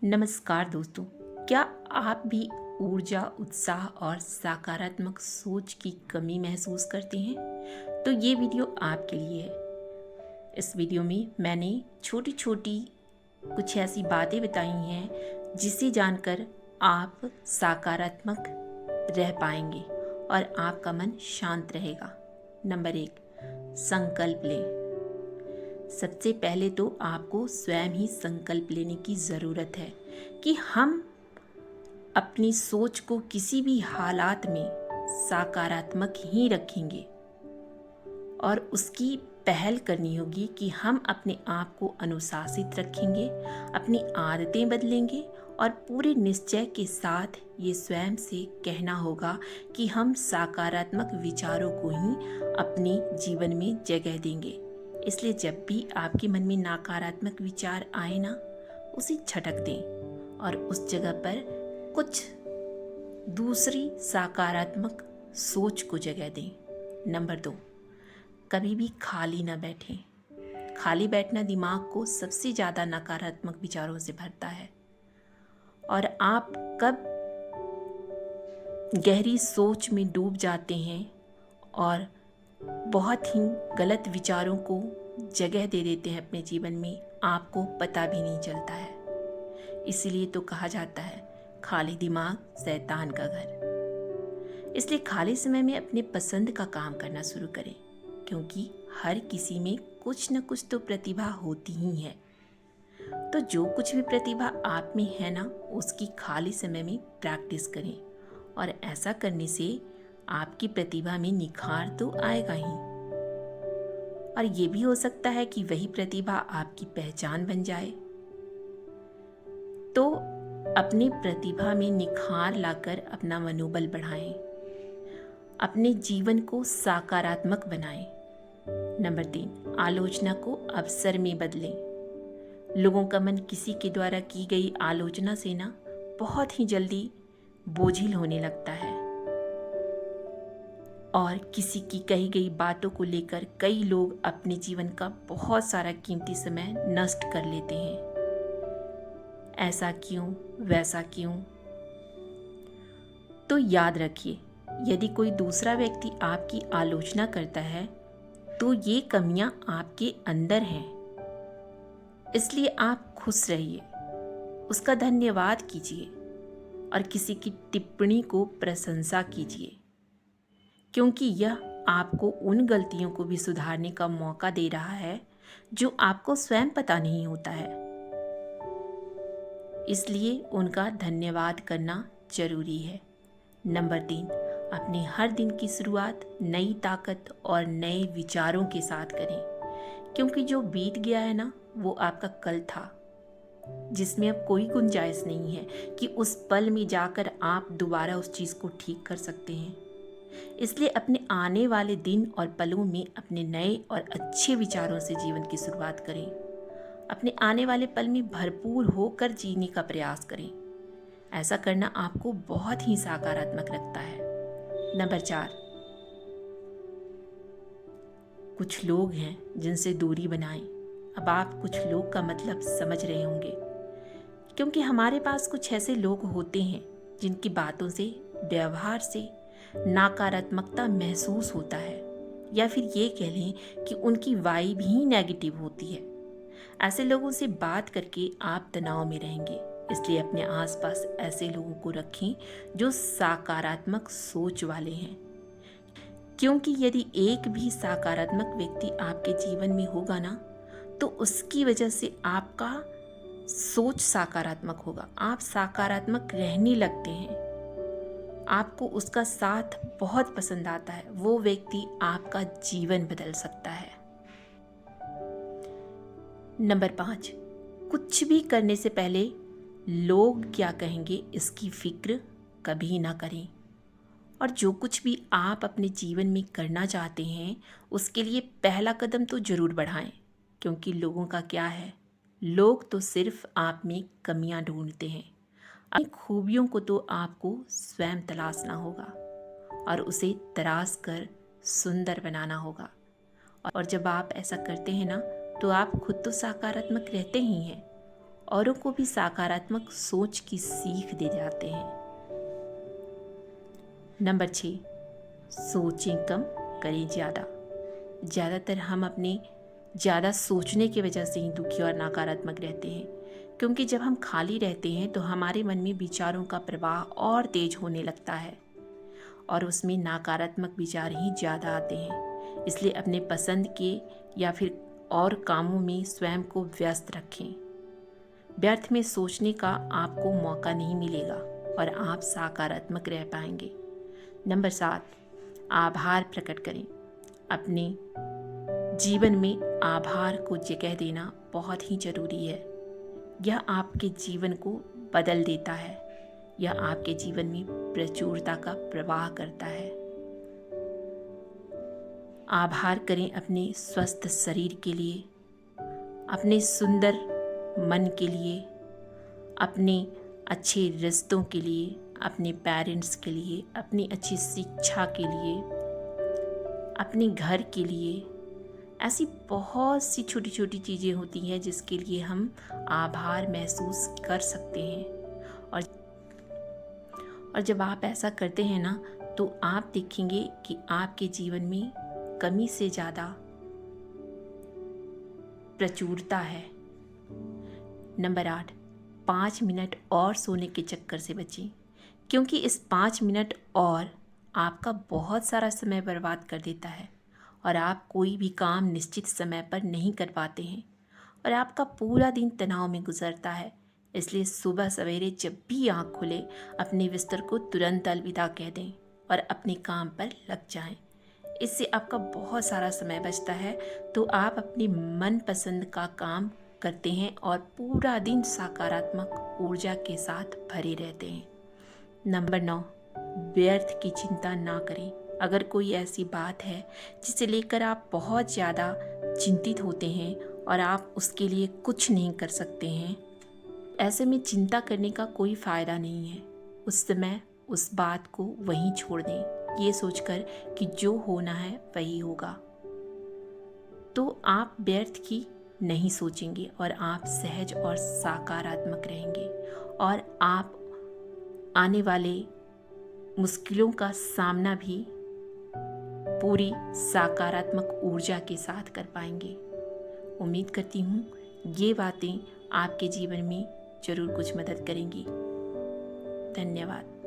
नमस्कार दोस्तों, क्या आप भी ऊर्जा, उत्साह और सकारात्मक सोच की कमी महसूस करते हैं? तो ये वीडियो आपके लिए है। इस वीडियो में मैंने छोटी छोटी कुछ ऐसी बातें बताई हैं जिसे जानकर आप सकारात्मक रह पाएंगे और आपका मन शांत रहेगा। नंबर 1, संकल्प लें। सबसे पहले तो आपको स्वयं ही संकल्प लेने की ज़रूरत है कि हम अपनी सोच को किसी भी हालात में सकारात्मक ही रखेंगे और उसकी पहल करनी होगी कि हम अपने आप को अनुशासित रखेंगे, अपनी आदतें बदलेंगे और पूरे निश्चय के साथ ये स्वयं से कहना होगा कि हम सकारात्मक विचारों को ही अपने जीवन में जगह देंगे। इसलिए जब भी आपके मन में नकारात्मक विचार आए ना, उसे झटक दें और उस जगह पर कुछ दूसरी सकारात्मक सोच को जगह दें। नंबर 2, कभी भी खाली ना बैठें। खाली बैठना दिमाग को सबसे ज़्यादा नकारात्मक विचारों से भरता है और आप कब गहरी सोच में डूब जाते हैं और बहुत ही गलत विचारों को जगह दे देते हैं अपने जीवन में, आपको पता भी नहीं चलता है। इसीलिए तो कहा जाता है, खाली दिमाग शैतान का घर। इसलिए खाली समय में अपने पसंद का काम करना शुरू करें, क्योंकि हर किसी में कुछ न कुछ तो प्रतिभा होती ही है। तो जो कुछ भी प्रतिभा आप में है ना, उसकी खाली समय में प्रैक्टिस करें और ऐसा करने से आपकी प्रतिभा में निखार तो आएगा ही, और ये भी हो सकता है कि वही प्रतिभा आपकी पहचान बन जाए। तो अपनी प्रतिभा में निखार लाकर अपना मनोबल बढ़ाएं, अपने जीवन को सकारात्मक बनाएं। नंबर 3, आलोचना को अवसर में बदलें। लोगों का मन किसी के द्वारा की गई आलोचना से ना बहुत ही जल्दी बोझिल होने लगता है और किसी की कही गई बातों को लेकर कई लोग अपने जीवन का बहुत सारा कीमती समय नष्ट कर लेते हैं। ऐसा क्यों, वैसा क्यों? तो याद रखिए, यदि कोई दूसरा व्यक्ति आपकी आलोचना करता है तो ये कमियां आपके अंदर हैं। इसलिए आप खुश रहिए, उसका धन्यवाद कीजिए और किसी की टिप्पणी को प्रशंसा कीजिए, क्योंकि यह आपको उन गलतियों को भी सुधारने का मौका दे रहा है जो आपको स्वयं पता नहीं होता है। इसलिए उनका धन्यवाद करना जरूरी है। नंबर 3, अपने हर दिन की शुरुआत नई ताकत और नए विचारों के साथ करें, क्योंकि जो बीत गया है ना, वो आपका कल था, जिसमें अब कोई गुंजाइश नहीं है कि उस पल में जाकर आप दोबारा उस चीज़ को ठीक कर सकते हैं। इसलिए अपने आने वाले दिन और पलों में अपने नए और अच्छे विचारों से जीवन की शुरुआत करें। अपने आने वाले पल में भरपूर होकर जीने का प्रयास करें। ऐसा करना आपको बहुत ही सकारात्मक रखता है। नंबर 4, कुछ लोग हैं जिनसे दूरी बनाएं। अब आप कुछ लोग का मतलब समझ रहे होंगे, क्योंकि हमारे पास कुछ ऐसे लोग होते हैं जिनकी बातों से, व्यवहार से नकारात्मकता महसूस होता है, या फिर ये कह लें कि उनकी वाइब ही नेगेटिव होती है। ऐसे लोगों से बात करके आप तनाव में रहेंगे। इसलिए अपने आसपास ऐसे लोगों को रखें जो सकारात्मक सोच वाले हैं, क्योंकि यदि एक भी सकारात्मक व्यक्ति आपके जीवन में होगा ना, तो उसकी वजह से आपका सोच सकारात्मक होगा, आप सकारात्मक रहने लगते हैं, आपको उसका साथ बहुत पसंद आता है। वो व्यक्ति आपका जीवन बदल सकता है। नंबर 5, कुछ भी करने से पहले लोग क्या कहेंगे इसकी फिक्र कभी ना करें, और जो कुछ भी आप अपने जीवन में करना चाहते हैं उसके लिए पहला कदम तो जरूर बढ़ाएं, क्योंकि लोगों का क्या है, लोग तो सिर्फ आप में कमियां ढूंढते हैं। अपनी खूबियों को तो आपको स्वयं तलाशना होगा और उसे तराश कर सुंदर बनाना होगा। और जब आप ऐसा करते हैं ना, तो आप खुद तो सकारात्मक रहते ही हैं औरों को भी सकारात्मक सोच की सीख दे जाते हैं। नंबर 6, सोचें कम करें ज़्यादा। ज़्यादातर हम अपने ज़्यादा सोचने की वजह से ही दुखी और नकारात्मक रहते हैं, क्योंकि जब हम खाली रहते हैं तो हमारे मन में विचारों का प्रवाह और तेज होने लगता है और उसमें नकारात्मक विचार ही ज़्यादा आते हैं। इसलिए अपने पसंद के या फिर और कामों में स्वयं को व्यस्त रखें। व्यर्थ में सोचने का आपको मौका नहीं मिलेगा और आप सकारात्मक रह पाएंगे। नंबर 7, आभार प्रकट करें। अपने जीवन में आभार को जगह देना बहुत ही ज़रूरी है। यह आपके जीवन को बदल देता है। यह आपके जीवन में प्रचुरता का प्रवाह करता है। आभार करें अपने स्वस्थ शरीर के लिए, अपने सुंदर मन के लिए, अपने अच्छे रिश्तों के लिए, अपने पेरेंट्स के लिए, अपनी अच्छी शिक्षा के लिए, अपने घर के लिए। ऐसी बहुत सी छोटी छोटी चीज़ें होती हैं जिसके लिए हम आभार महसूस कर सकते हैं। और जब आप ऐसा करते हैं ना, तो आप देखेंगे कि आपके जीवन में कमी से ज़्यादा प्रचुरता है। नंबर 8, 5 मिनट और सोने के चक्कर से बचें, क्योंकि इस 5 मिनट और आपका बहुत सारा समय बर्बाद कर देता है और आप कोई भी काम निश्चित समय पर नहीं कर पाते हैं और आपका पूरा दिन तनाव में गुजरता है। इसलिए सुबह सवेरे जब भी आँख खुले, अपने बिस्तर को तुरंत अलविदा कह दें और अपने काम पर लग जाएं। इससे आपका बहुत सारा समय बचता है, तो आप अपनी मनपसंद का काम करते हैं और पूरा दिन सकारात्मक ऊर्जा के साथ भरे रहते हैं। नंबर 9, व्यर्थ की चिंता ना करें। अगर कोई ऐसी बात है जिसे लेकर आप बहुत ज़्यादा चिंतित होते हैं और आप उसके लिए कुछ नहीं कर सकते हैं, ऐसे में चिंता करने का कोई फ़ायदा नहीं है। उस समय उस बात को वहीं छोड़ दें, ये सोचकर कि जो होना है वही होगा। तो आप व्यर्थ की नहीं सोचेंगे और आप सहज और सकारात्मक रहेंगे और आप आने वाले मुश्किलों का सामना भी पूरी सकारात्मक ऊर्जा के साथ कर पाएंगे। उम्मीद करती हूँ ये बातें आपके जीवन में ज़रूर कुछ मदद करेंगी। धन्यवाद।